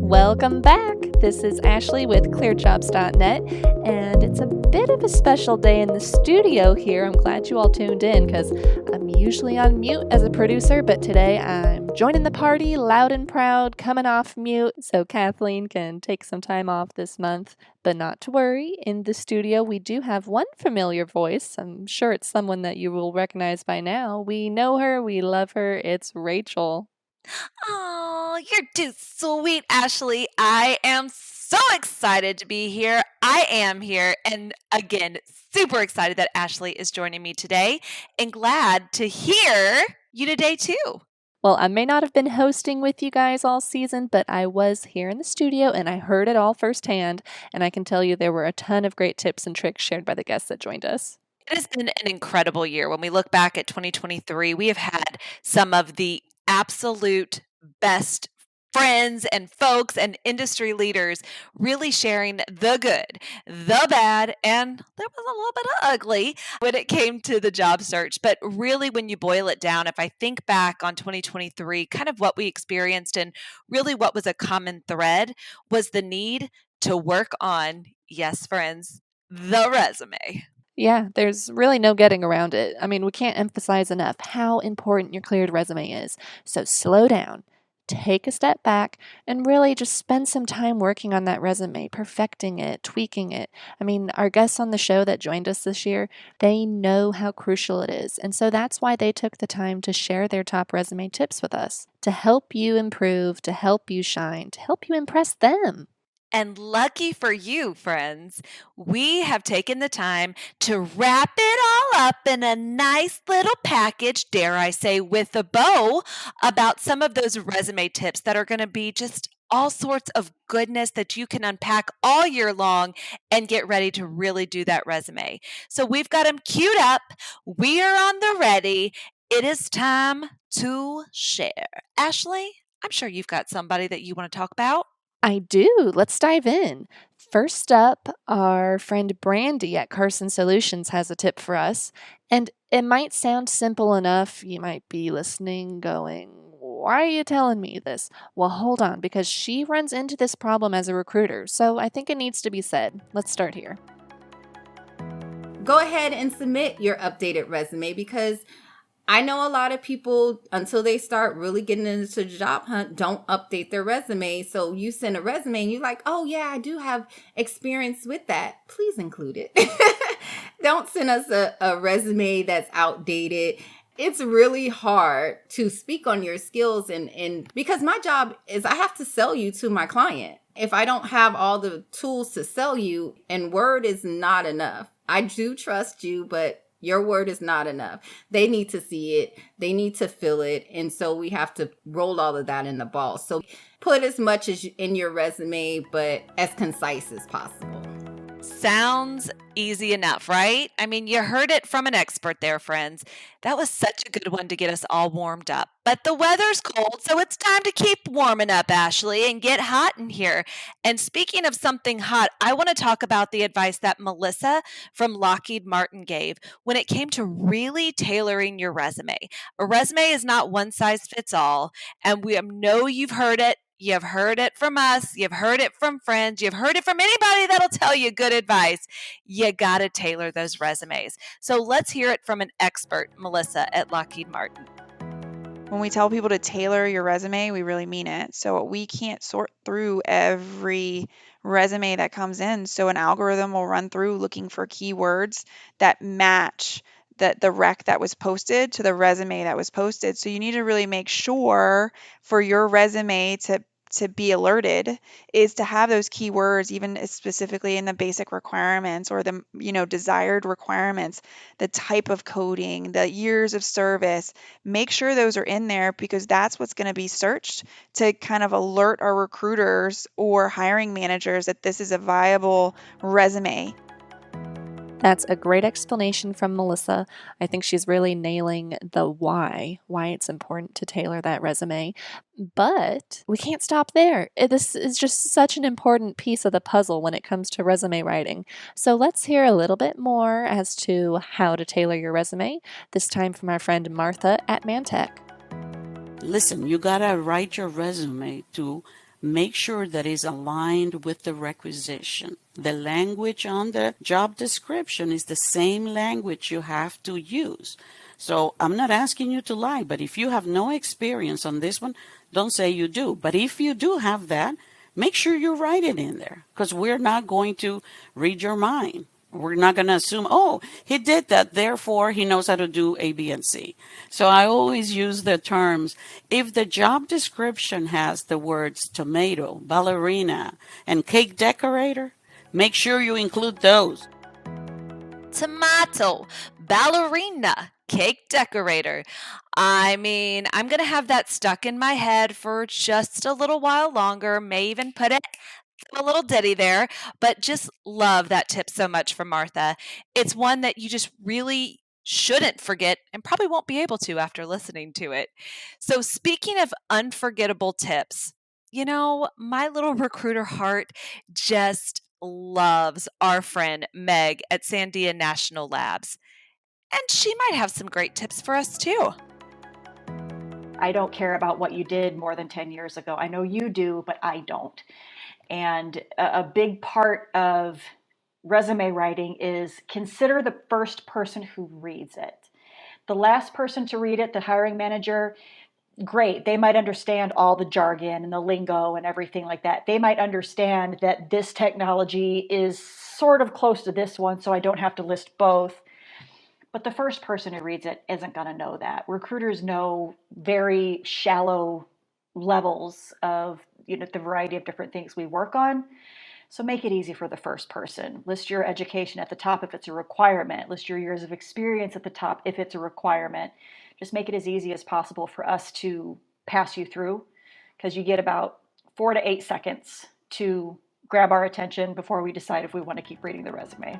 Welcome back. This is Ashley with ClearedJobs.Net, and it's a bit of a special day in the studio here. I'm glad you all tuned in because I'm usually on mute as a producer, but today I'm joining the party loud and proud, coming off mute, so Kathleen can take some time off this month. But not to worry, in the studio we do have one familiar voice. I'm sure it's someone that you will recognize by now. We know her, we love her. It's Rachel. Oh, you're too sweet, Ashley. I am so excited to be here. I am here. And again, super excited that Ashley is joining me today and glad to hear you today too. Well, I may not have been hosting with you guys all season, but I was here in the studio and I heard it all firsthand. And I can tell you there were a ton of great tips and tricks shared by the guests that joined us. It has been an incredible year. When we look back at 2023, we have had some of the absolute best friends and folks and industry leaders really sharing the good, the bad, and there was a little bit of ugly when it came to the job search. But really, when you boil it down, if I think back on 2023, kind of what we experienced and really what was a common thread was the need to work on, yes, friends, the resume. Yeah, there's really no getting around it. I mean, we can't emphasize enough how important your cleared resume is. So slow down, take a step back, and really just spend some time working on that resume, perfecting it, tweaking it. I mean, our guests on the show that joined us this year, they know how crucial it is. And so that's why they took the time to share their top resume tips with us to help you improve, to help you shine, to help you impress them. And lucky for you, friends, we have taken the time to wrap it all up in a nice little package, dare I say, with a bow about some of those resume tips that are going to be just all sorts of goodness that you can unpack all year long and get ready to really do that resume. So we've got them queued up. We are on the ready. It is time to share. Ashley, I'm sure you've got somebody that you want to talk about. I do. Let's dive in. First up, our friend Brandy at Carson Solutions has a tip for us. And it might sound simple enough. You might be listening, going, why are you telling me this? Well, hold on, because she runs into this problem as a recruiter. So I think it needs to be said. Let's start here. Go ahead and submit your updated resume because I know a lot of people, until they start really getting into the job hunt, don't update their resume. So you send a resume and you're like, oh yeah, I do have experience with that. Please include it. Don't send us a resume that's outdated. It's really hard to speak on your skills and because my job is I have to sell you to my client. If I don't have all the tools to sell you, and word is not enough. I do trust you, but your word is not enough. They need to see it. They need to feel it. And so we have to roll all of that in the ball. So put as much as in your resume, but as concise as possible. Sounds easy enough, right? I mean, you heard it from an expert there, friends. That was such a good one to get us all warmed up. But the weather's cold, so it's time to keep warming up, Ashley, and get hot in here. And speaking of something hot, I want to talk about the advice that Melissa from Lockheed Martin gave when it came to really tailoring your resume. A resume is not one size fits all, and we know you've heard it. You've heard it from us. You've heard it from friends. You've heard it from anybody that'll tell you good advice. You got to tailor those resumes. So let's hear it from an expert, Melissa at Lockheed Martin. When we tell people to tailor your resume, we really mean it. So we can't sort through every resume that comes in. So an algorithm will run through looking for keywords that match the rec that was posted to the resume that was posted. So you need to really make sure for your resume to be alerted is to have those keywords, even specifically in the basic requirements or the desired requirements, the type of coding, the years of service. Make sure those are in there because that's what's going to be searched to kind of alert our recruiters or hiring managers that this is a viable resume. That's a great explanation from Melissa. I think she's really nailing the why it's important to tailor that resume. But we can't stop there. This is just such an important piece of the puzzle when it comes to resume writing. So let's hear a little bit more as to how to tailor your resume, this time from our friend Martha at Mantech. Listen, you gotta write your resume to make sure that it's aligned with the requisition. The language on the job description is the same language you have to use. So I'm not asking you to lie, but if you have no experience on this one, don't say you do. But if you do have that, make sure you write it in there, because we're not going to read your mind. We're not going to assume, oh, he did that, therefore he knows how to do A, B, and C. So I always use the terms, if the job description has the words tomato, ballerina, and cake decorator, make sure you include those. Tomato, ballerina, cake decorator. I mean, I'm going to have that stuck in my head for just a little while longer, may even put it a little ditty there, but just love that tip so much from Martha. It's one that you just really shouldn't forget and probably won't be able to after listening to it. So, speaking of unforgettable tips, my little recruiter heart just loves our friend Meg at Sandia National Labs. And she might have some great tips for us too. I don't care about what you did more than 10 years ago. I know you do, but I don't. And a big part of resume writing is consider the first person who reads it. The last person to read it, the hiring manager, great. They might understand all the jargon and the lingo and everything like that. They might understand that this technology is sort of close to this one, so I don't have to list both. But the first person who reads it isn't going to know that. Recruiters know very shallow levels of the variety of different things we work on. So make it easy for the first person. List your education at the top if it's a requirement. List your years of experience at the top if it's a requirement. Just make it as easy as possible for us to pass you through, because you get about 4 to 8 seconds to grab our attention before we decide if we want to keep reading the resume.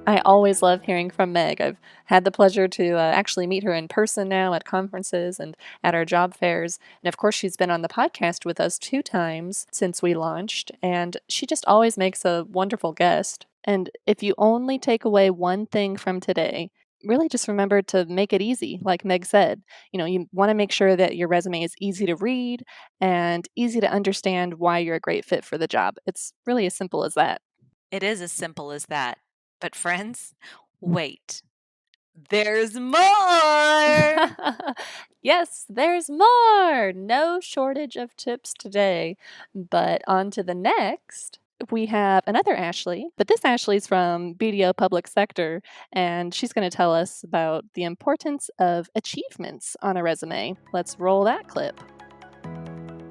I always love hearing from Meg. I've had the pleasure to actually meet her in person now at conferences and at our job fairs. And of course, she's been on the podcast with us 2 times since we launched, and she just always makes a wonderful guest. And if you only take away one thing from today, really just remember to make it easy, like Meg said. You want to make sure that your resume is easy to read and easy to understand why you're a great fit for the job. It's really as simple as that. It is as simple as that. But friends, wait. There's more! Yes, there's more! No shortage of tips today. But on to the next. We have another Ashley, but this Ashley's from BDO Public Sector, and she's going to tell us about the importance of achievements on a resume. Let's roll that clip.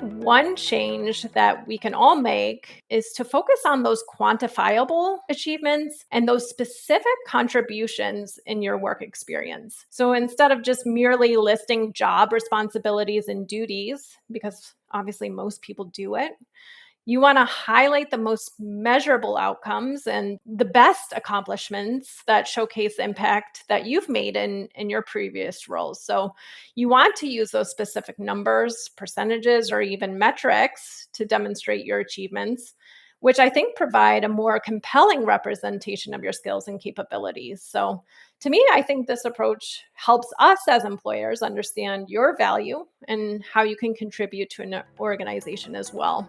One change that we can all make is to focus on those quantifiable achievements and those specific contributions in your work experience. So instead of just merely listing job responsibilities and duties, because obviously most people do it, you want to highlight the most measurable outcomes and the best accomplishments that showcase the impact that you've made in your previous roles. So you want to use those specific numbers, percentages, or even metrics to demonstrate your achievements, which I think provide a more compelling representation of your skills and capabilities. So to me, I think this approach helps us as employers understand your value and how you can contribute to an organization as well.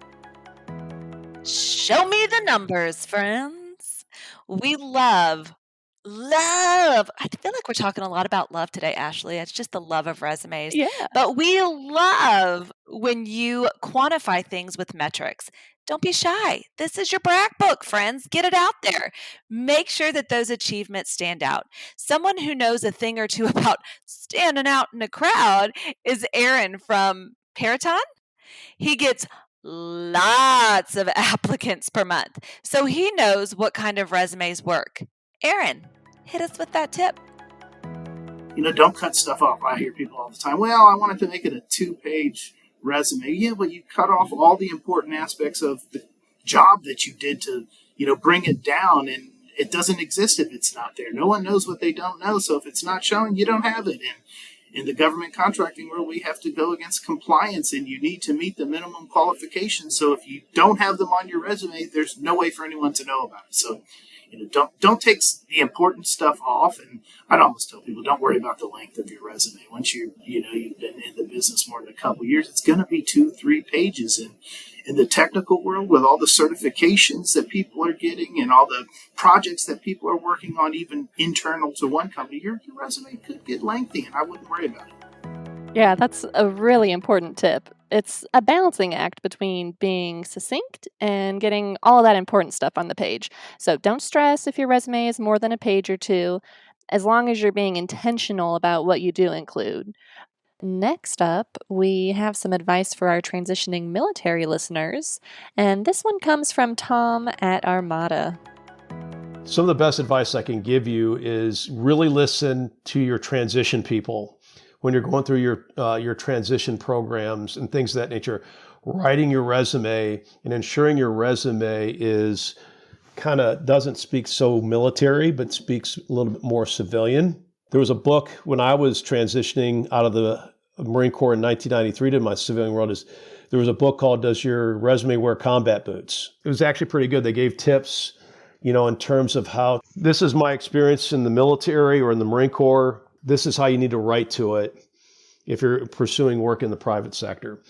Show me the numbers, friends. We love. I feel like we're talking a lot about love today, Ashley. It's just the love of resumes. Yeah. But we love when you quantify things with metrics. Don't be shy. This is your brag book, friends. Get it out there. Make sure that those achievements stand out. Someone who knows a thing or two about standing out in a crowd is Aaron from Paraton. He gets lots of applicants per month, so he knows what kind of resumes work. Aaron, hit us with that tip. Don't cut stuff off. I hear people all the time, well, I wanted to make it a 2-page resume. Yeah, but you cut off all the important aspects of the job that you did to, bring it down, and it doesn't exist if it's not there. No one knows what they don't know, so if it's not showing, you don't have it. And in the government contracting world, we have to go against compliance, and you need to meet the minimum qualifications. So if you don't have them on your resume, there's no way for anyone to know about it. So Don't take the important stuff off. And I'd almost tell people, don't worry about the length of your resume. Once you've been in the business more than a couple of years, it's going to be 2-3 pages. And in the technical world, with all the certifications that people are getting and all the projects that people are working on, even internal to one company, your resume could get lengthy, and I wouldn't worry about it. Yeah, that's a really important tip. It's a balancing act between being succinct and getting all of that important stuff on the page. So don't stress if your resume is more than a page or two, as long as you're being intentional about what you do include. Next up, we have some advice for our transitioning military listeners, and this one comes from Tom at Armada. Some of the best advice I can give you is really listen to your transition people. When you're going through your transition programs and things of that nature, writing your resume and ensuring your resume is doesn't speak so military, but speaks a little bit more civilian. There was a book when I was transitioning out of the Marine Corps in 1993 to my civilian world. There was a book called "Does Your Resume Wear Combat Boots?" It was actually pretty good. They gave tips, in terms of how this is my experience in the military or in the Marine Corps. This is how you need to write to it if you're pursuing work in the private sector.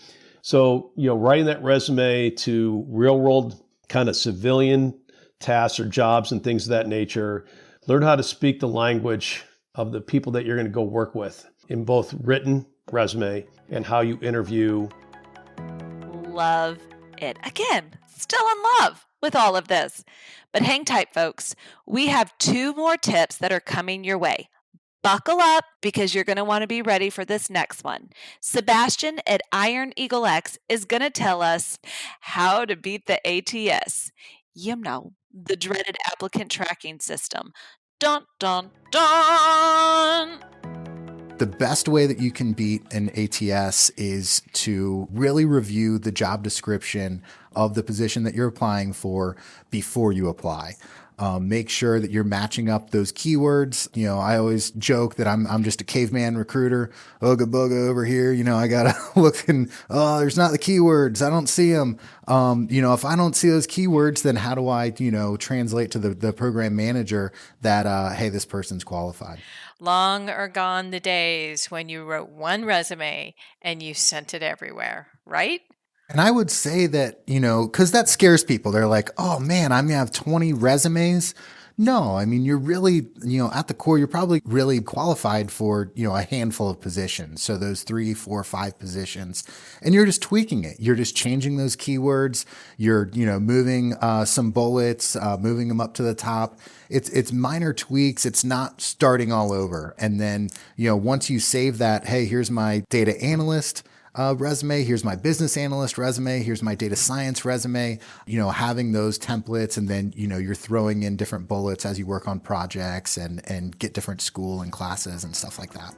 So, writing that resume to real world kind of civilian tasks or jobs and things of that nature, learn how to speak the language of the people that you're going to go work with in both written resume and how you interview. Love it. Again, still in love with all of this. But hang tight, folks. We have 2 more tips that are coming your way. Buckle up because you're going to want to be ready for this next one. Sebastian at Iron Eagle X is going to tell us how to beat the ATS. The dreaded applicant tracking system. Dun, dun, dun! The best way that you can beat an ATS is to really review the job description of the position that you're applying for before you apply. Make sure that you're matching up those keywords. I always joke that I'm just a caveman recruiter. Ooga booga over here. I gotta look and there's not the keywords. I don't see them. If I don't see those keywords, then how do I translate to the program manager that hey, this person's qualified. Long are gone the days when you wrote one resume and you sent it everywhere, right? And I would say that, because that scares people. They're like, oh man, I'm going to have 20 resumes. No, you're really, at the core, you're probably really qualified for, a handful of positions. So those 3, 4, 5 positions, and you're just tweaking it. You're just changing those keywords. You're, moving some bullets, moving them up to the top. It's minor tweaks. It's not starting all over. And then, once you save that, hey, here's my data analyst resume, here's my business analyst resume, here's my data science resume, having those templates, and then, you're throwing in different bullets as you work on projects and get different school and classes and stuff like that.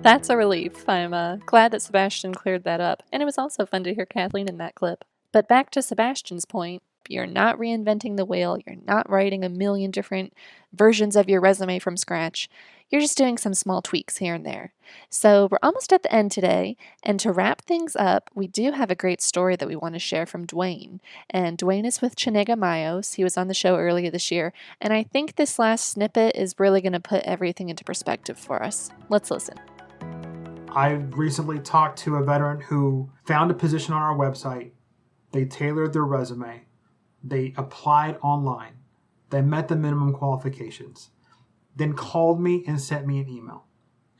That's a relief. I'm glad that Sebastian cleared that up. And it was also fun to hear Kathleen in that clip. But back to Sebastian's point, you're not reinventing the wheel. You're not writing a million different versions of your resume from scratch. You're just doing some small tweaks here and there. So we're almost at the end today. And to wrap things up, we do have a great story that we want to share from Dwayne. And Dwayne is with Chinega Mayos. He was on the show earlier this year. And I think this last snippet is really going to put everything into perspective for us. Let's listen. I recently talked to a veteran who found a position on our website. They tailored their resume. They applied online. They met the minimum qualifications. Then called me and sent me an email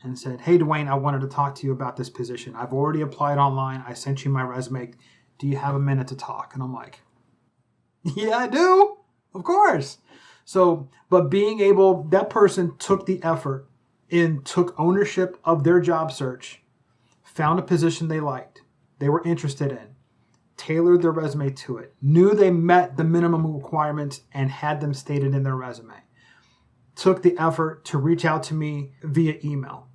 and said, hey, Dwayne, I wanted to talk to you about this position. I've already applied online. I sent you my resume. Do you have a minute to talk? And I'm like, yeah, I do. Of course. So, but being able, that person took the effort and took ownership of their job search, found a position they liked, they were interested in, tailored their resume to it, knew they met the minimum requirements and had them stated in their resume, took the effort to reach out to me via email,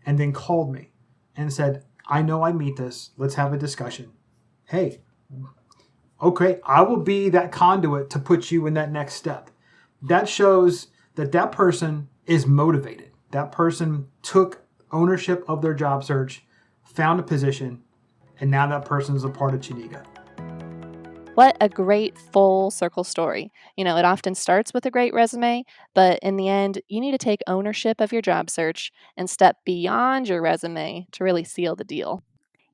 and then called me and said, I know I meet this. Let's have a discussion. Hey, okay, I will be that conduit to put you in that next step. That shows that that person is motivated. That person took ownership of their job search, found a position, and now that person is a part of Chinega. What a great full circle story. It often starts with a great resume, but in the end, you need to take ownership of your job search and step beyond your resume to really seal the deal.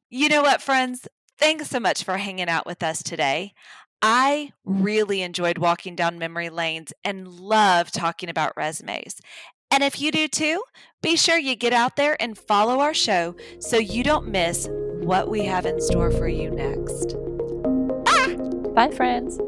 You know what, friends? Thanks so much for hanging out with us today. I really enjoyed walking down memory lanes and love talking about resumes. And if you do too, be sure you get out there and follow our show so you don't miss what we have in store for you next. Bye, friends.